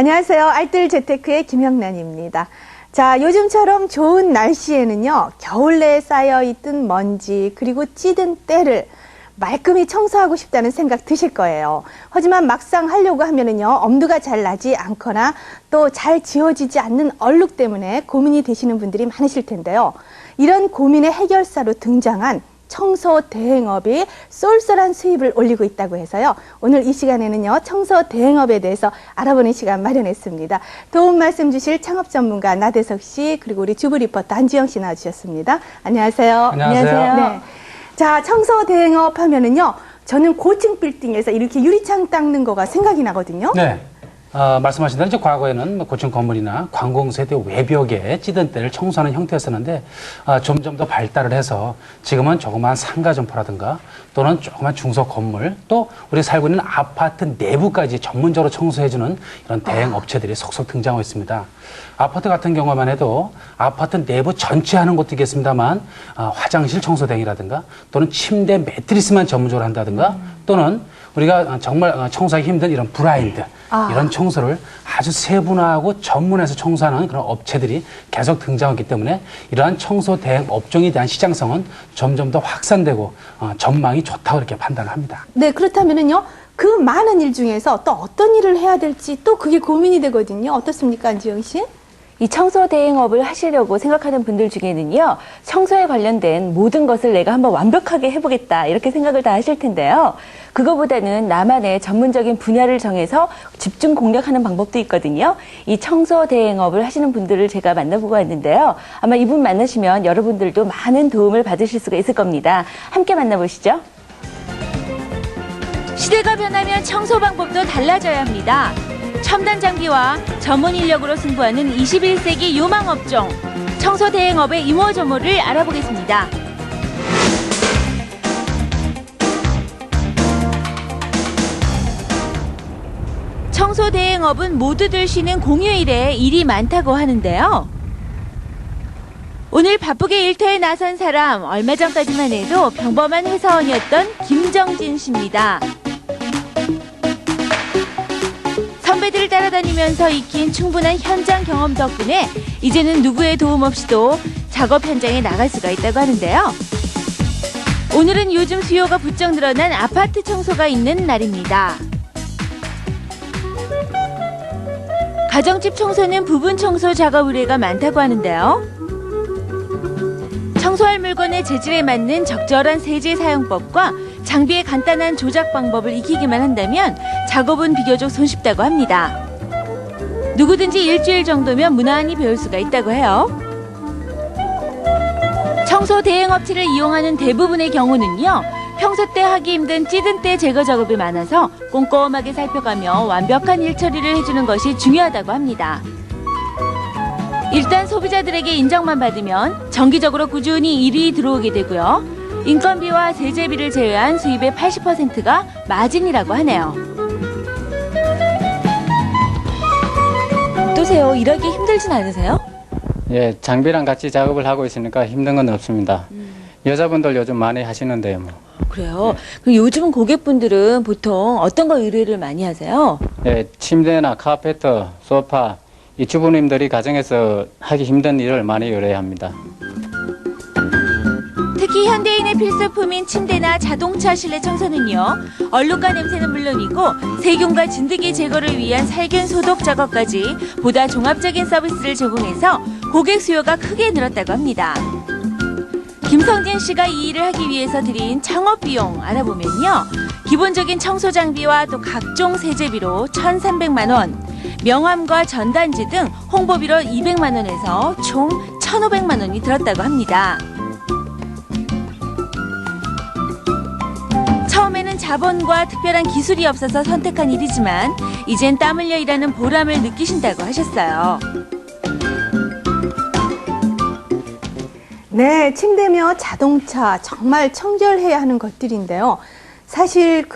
안녕하세요. 알뜰 재테크의 김영란입니다. 자, 요즘처럼 좋은 날씨에는요, 겨울 내에 쌓여있던 먼지 그리고 찌든 때를 말끔히 청소하고 싶다는 생각 드실 거예요. 하지만 막상 하려고 하면은요, 엄두가 잘 나지 않거나 또 잘 지워지지 않는 얼룩 때문에 고민이 되시는 분들이 많으실 텐데요. 이런 고민의 해결사로 등장한 청소 대행업이 쏠쏠한 수입을 올리고 있다고 해서요. 오늘 이 시간에는요, 청소 대행업에 대해서 알아보는 시간 마련했습니다. 도움 말씀 주실 창업 전문가 나대석 씨, 그리고 우리 주부 리포터 한지영 씨 나와주셨습니다. 안녕하세요. 안녕하세요. 네. 자, 청소 대행업 하면은요, 저는 고층 빌딩에서 이렇게 유리창 닦는 거가 생각이 나거든요. 네. 말씀하신 대로 이제 과거에는 고층 건물이나 관공서의 외벽에 찌든 때를 청소하는 형태였었는데 점점 더 발달을 해서 지금은 조그마한 상가 점포라든가 또는 조그마한 중소 건물 또 우리 살고 있는 아파트 내부까지 전문적으로 청소해주는 이런 대행 업체들이 속속 등장하고 있습니다. 아파트 같은 경우만 해도 아파트 내부 전체 하는 곳도 있겠습니다만 화장실 청소 대행이라든가 또는 침대 매트리스만 전문적으로 한다든가 또는 우리가 정말 청소하기 힘든 이런 블라인드 이런 청소를 아주 세분화하고 전문해서 청소하는 그런 업체들이 계속 등장하기 때문에 이러한 청소 대행 업종에 대한 시장성은 점점 더 확산되고 전망이 좋다고 이렇게 판단을 합니다. 네, 그렇다면은요, 그 많은 일 중에서 또 어떤 일을 해야 될지 또 그게 고민이 되거든요. 어떻습니까, 안지영 씨? 이 청소 대행업을 하시려고 생각하는 분들 중에는요, 청소에 관련된 모든 것을 내가 한번 완벽하게 해보겠다 이렇게 생각을 다 하실 텐데요. 그거보다는 나만의 전문적인 분야를 정해서 집중 공략하는 방법도 있거든요. 이 청소 대행업을 하시는 분들을 제가 만나보고 왔는데요. 아마 이분 만나시면 여러분들도 많은 도움을 받으실 수가 있을 겁니다. 함께 만나보시죠. 시대가 변하면 청소 방법도 달라져야 합니다. 첨단 장비와 전문 인력으로 승부하는 21세기 유망 업종, 청소 대행업의 이모저모를 알아보겠습니다. 청소 대행업은 모두들 쉬는 공휴일에 일이 많다고 하는데요. 오늘 바쁘게 일터에 나선 사람, 얼마 전까지만 해도 평범한 회사원이었던 김정진 씨입니다. 선배들을 따라다니면서 익힌 충분한 현장 경험 덕분에 이제는 누구의 도움 없이도 작업 현장에 나갈 수가 있다고 하는데요. 오늘은 요즘 수요가 부쩍 늘어난 아파트 청소가 있는 날입니다. 가정집 청소는 부분 청소 작업 의뢰가 많다고 하는데요. 청소할 물건의 재질에 맞는 적절한 세제 사용법과 장비의 간단한 조작 방법을 익히기만 한다면 작업은 비교적 손쉽다고 합니다. 누구든지 일주일 정도면 무난히 배울 수가 있다고 해요. 청소 대행업체를 이용하는 대부분의 경우는요, 평소 때 하기 힘든 찌든 때 제거 작업이 많아서 꼼꼼하게 살펴가며 완벽한 일 처리를 해주는 것이 중요하다고 합니다. 일단 소비자들에게 인정만 받으면 정기적으로 꾸준히 일이 들어오게 되고요. 인건비와 세제비를 제외한 수입의 80%가 마진이라고 하네요. 어떠세요? 일하기 힘들진 않으세요? 예, 장비랑 같이 작업을 하고 있으니까 힘든 건 없습니다. 여자분들 요즘 많이 하시는데요, 뭐. 그래요? 그럼 요즘 고객분들은 보통 어떤 거 의뢰를 많이 하세요? 예, 침대나 카페트, 소파, 이 주부님들이 가정에서 하기 힘든 일을 많이 의뢰합니다. 특히 현대인의 필수품인 침대나 자동차 실내 청소는요, 얼룩과 냄새는 물론이고 세균과 진드기 제거를 위한 살균 소독 작업까지 보다 종합적인 서비스를 제공해서 고객 수요가 크게 늘었다고 합니다. 김성진 씨가 이 일을 하기 위해서 들인 창업 비용 알아보면요, 기본적인 청소 장비와 또 각종 세제비로 1,300만 원, 명함과 전단지 등 홍보비로 200만 원에서 총 1,500만 원이 들었다고 합니다. 처음에는 자본과 특별한 기술이 없어서 선택한 일이지만 이젠 땀 흘려 일하는 보람을 느끼신다고 하셨어요. 네, 침대며 자동차 정말 청결해야 하는 것들인데요. 사실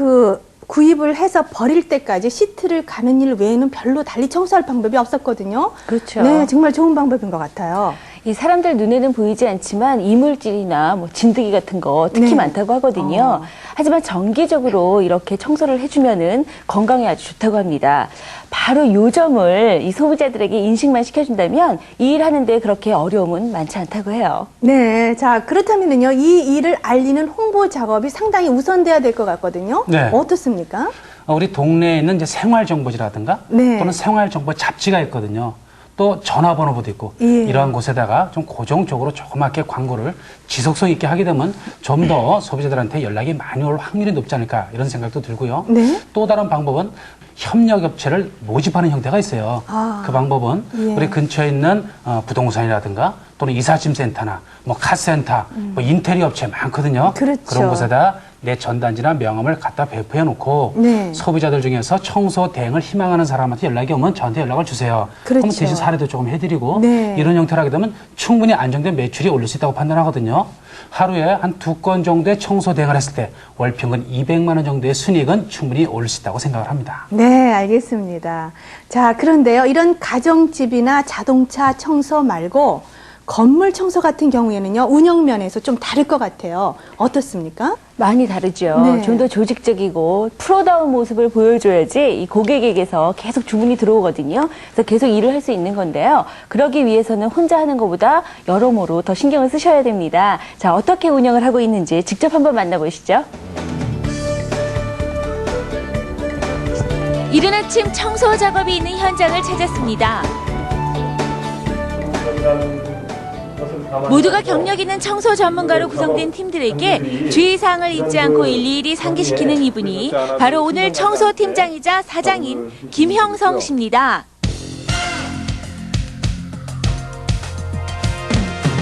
구입을 해서 버릴 때까지 시트를 가는 일 외에는 별로 달리 청소할 방법이 없었거든요. 그렇죠. 네, 정말 좋은 방법인 것 같아요. 이 사람들 눈에는 보이지 않지만 이물질이나 뭐 진드기 같은 거 특히 네. 많다고 하거든요. 하지만 정기적으로 이렇게 청소를 해주면은 건강에 아주 좋다고 합니다. 바로 요 점을 이 소비자들에게 인식만 시켜준다면 이 일 하는데 그렇게 어려움은 많지 않다고 해요. 네, 자 그렇다면은요 이 일을 알리는 홍보 작업이 상당히 우선돼야 될 것 같거든요. 네. 어떻습니까? 우리 동네에 있는 이제 생활정보지라든가 네. 또는 생활정보 잡지가 있거든요. 또 전화번호부도 있고 예. 이러한 곳에다가 좀 고정적으로 조그맣게 광고를 지속성 있게 하게 되면 좀 더 소비자들한테 연락이 많이 올 확률이 높지 않을까 이런 생각도 들고요. 네. 또 다른 방법은 협력업체를 모집하는 형태가 있어요. 아. 그 방법은 예. 우리 근처에 있는 부동산이라든가 또는 이삿짐 센터나 뭐 카센터, 뭐 인테리어 업체 많거든요. 그렇죠. 런 곳에다 내 전단지나 명함을 갖다 배포해 놓고 네. 소비자들 중에서 청소 대행을 희망하는 사람한테 연락이 오면 저한테 연락을 주세요. 그렇죠. 그럼 대신 사례도 조금 해드리고 네. 이런 형태로 하게 되면 충분히 안정된 매출이 올릴 수 있다고 판단하거든요. 하루에 한 2건 정도의 청소 대행을 했을 때 월 평균 200만 원 정도의 순이익은 충분히 올릴 수 있다고 생각을 합니다. 네, 알겠습니다. 자, 그런데요, 이런 가정집이나 자동차 청소 말고 건물 청소 같은 경우에는요, 운영면에서 좀 다를 것 같아요. 어떻습니까? 많이 다르죠. 네. 좀 더 조직적이고 프로다운 모습을 보여줘야지 이 고객에게서 계속 주문이 들어오거든요. 그래서 계속 일을 할 수 있는 건데요. 그러기 위해서는 혼자 하는 것보다 여러모로 더 신경을 쓰셔야 됩니다. 자, 어떻게 운영을 하고 있는지 직접 한번 만나보시죠. 이른 아침 청소 작업이 있는 현장을 찾았습니다. 모두가 경력 있는 청소 전문가로 구성된 팀들에게 주의사항을 잊지 않고 일일이 상기시키는 이분이 바로 오늘 청소팀장이자 사장인 김형성 씨입니다.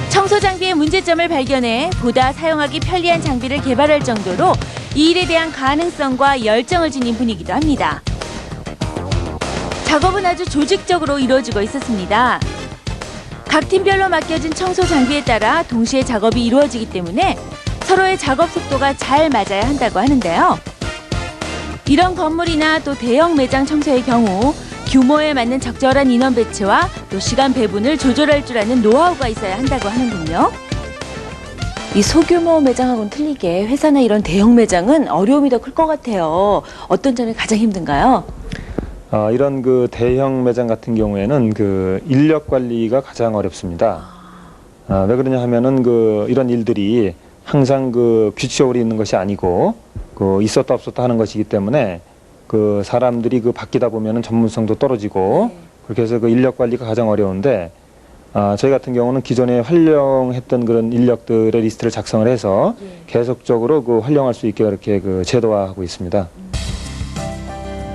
청소 장비의 문제점을 발견해 보다 사용하기 편리한 장비를 개발할 정도로 이 일에 대한 가능성과 열정을 지닌 분이기도 합니다. 작업은 아주 조직적으로 이루어지고 있었습니다. 각 팀별로 맡겨진 청소 장비에 따라 동시에 작업이 이루어지기 때문에 서로의 작업 속도가 잘 맞아야 한다고 하는데요. 이런 건물이나 또 대형 매장 청소의 경우 규모에 맞는 적절한 인원 배치와 또 시간 배분을 조절할 줄 아는 노하우가 있어야 한다고 하는군요. 이 소규모 매장하고는 틀리게 회사나 이런 대형 매장은 어려움이 더 클 것 같아요. 어떤 점이 가장 힘든가요? 이런 그 대형 매장 같은 경우에는 그 인력 관리가 가장 어렵습니다. 왜 그러냐 하면은 이런 일들이 항상 규칙적으로 있는 것이 아니고 있었다 없었다 하는 것이기 때문에 사람들이 바뀌다 보면은 전문성도 떨어지고 그렇게 해서 인력 관리가 가장 어려운데 저희 같은 경우는 기존에 활용했던 그런 인력들의 리스트를 작성을 해서 계속적으로 활용할 수 있게 그렇게 제도화하고 있습니다.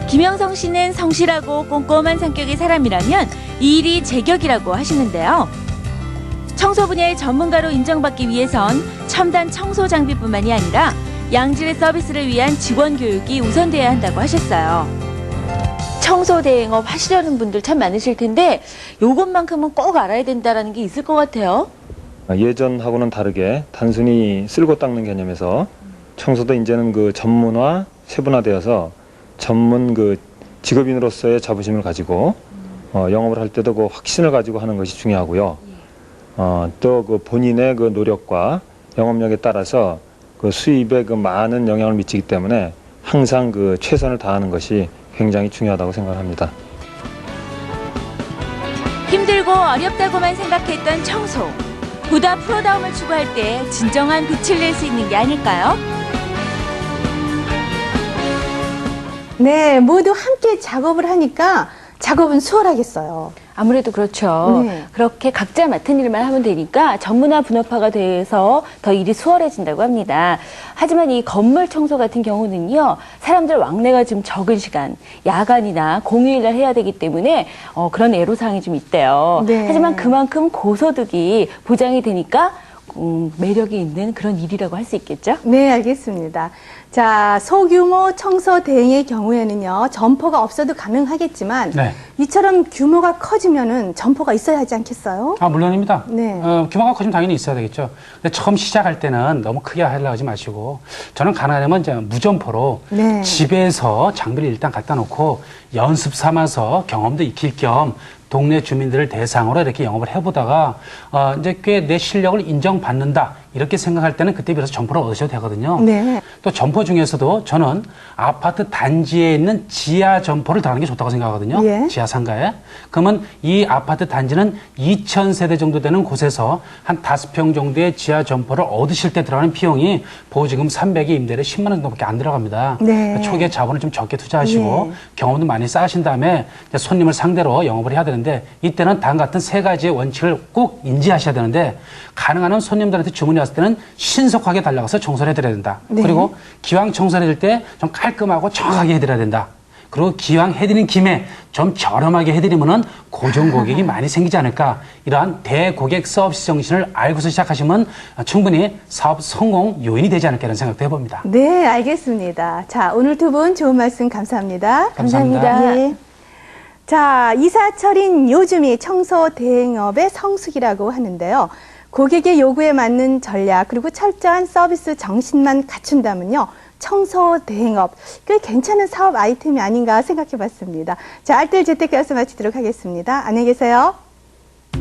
김형성 씨는 성실하고 꼼꼼한 성격의 사람이라면 이 일이 제격이라고 하시는데요. 청소 분야의 전문가로 인정받기 위해선 첨단 청소 장비뿐만이 아니라 양질의 서비스를 위한 직원 교육이 우선돼야 한다고 하셨어요. 청소 대행업 하시려는 분들 참 많으실 텐데 요것만큼은 꼭 알아야 된다는 게 있을 것 같아요. 예전하고는 다르게 단순히 쓸고 닦는 개념에서 청소도 이제는 전문화, 세분화되어서 전문 직업인으로서의 자부심을 가지고 영업을 할 때도 확신을 가지고 하는 것이 중요하고요. 또 본인의 노력과 영업력에 따라서 수입에 많은 영향을 미치기 때문에 항상 최선을 다하는 것이 굉장히 중요하다고 생각합니다. 힘들고 어렵다고만 생각했던 청소. 보다 프로다움을 추구할 때 진정한 빛을 낼 수 있는 게 아닐까요? 네, 모두 함께 작업을 하니까 작업은 수월하겠어요. 아무래도 그렇죠. 네. 그렇게 각자 맡은 일만 하면 되니까 전문화 분업화가 돼서 더 일이 수월해진다고 합니다. 하지만 이 건물 청소 같은 경우는요, 사람들 왕래가 좀 적은 시간, 야간이나 공휴일날 해야 되기 때문에 그런 애로사항이 좀 있대요. 네. 하지만 그만큼 고소득이 보장이 되니까 매력이 있는 그런 일이라고 할 수 있겠죠? 네, 알겠습니다. 자, 소규모 청소 대행의 경우에는요, 점포가 없어도 가능하겠지만, 네. 이처럼 규모가 커지면은 점포가 있어야 하지 않겠어요? 물론입니다. 네. 규모가 커지면 당연히 있어야 되겠죠. 근데 처음 시작할 때는 너무 크게 하려고 하지 마시고, 저는 가능하면 이제 무점포로 네. 집에서 장비를 일단 갖다 놓고 연습 삼아서 경험도 익힐 겸 동네 주민들을 대상으로 이렇게 영업을 해보다가 이제 꽤 내 실력을 인정받는다 이렇게 생각할 때는 그때 비로소 점포를 얻으셔도 되거든요. 네. 또 점포 중에서도 저는 아파트 단지에 있는 지하 점포를 들어가는 게 좋다고 생각하거든요. 예. 지하 상가에. 그러면 이 아파트 단지는 2,000세대 정도 되는 곳에서 한 5평 정도의 지하 점포를 얻으실 때 들어가는 비용이 보증금 300에 임대료 10만 원 정도밖에 안 들어갑니다. 네. 초기에 자본을 좀 적게 투자하시고 예. 경험도 많이 쌓으신 다음에 이제 손님을 상대로 영업을 해야 되는데 이때는 다음과 같은 3가지의 원칙을 꼭 인지하셔야 되는데 가능한 한 손님들한테 주문이 왔을 때는 신속하게 달려가서 청소를 해드려야 된다. 네. 그리고 기왕 청소를 해줄 때 좀 깔끔하고 정확하게 해드려야 된다. 그리고 기왕 해드린 김에 좀 저렴하게 해드리면은 고정 고객이 많이 생기지 않을까. 이러한 대고객 서비스 정신을 알고서 시작하시면 충분히 사업 성공 요인이 되지 않을까 이런 생각도 해봅니다. 네, 알겠습니다. 자, 오늘 두 분 좋은 말씀 감사합니다. 감사합니다. 예. 자, 이사철인 요즘이 청소 대행업의 성수기라고 하는데요. 고객의 요구에 맞는 전략 그리고 철저한 서비스 정신만 갖춘다면요. 청소 대행업 꽤 괜찮은 사업 아이템이 아닌가 생각해 봤습니다. 자, 알뜰 재테크에서 마치도록 하겠습니다. 안녕히 계세요.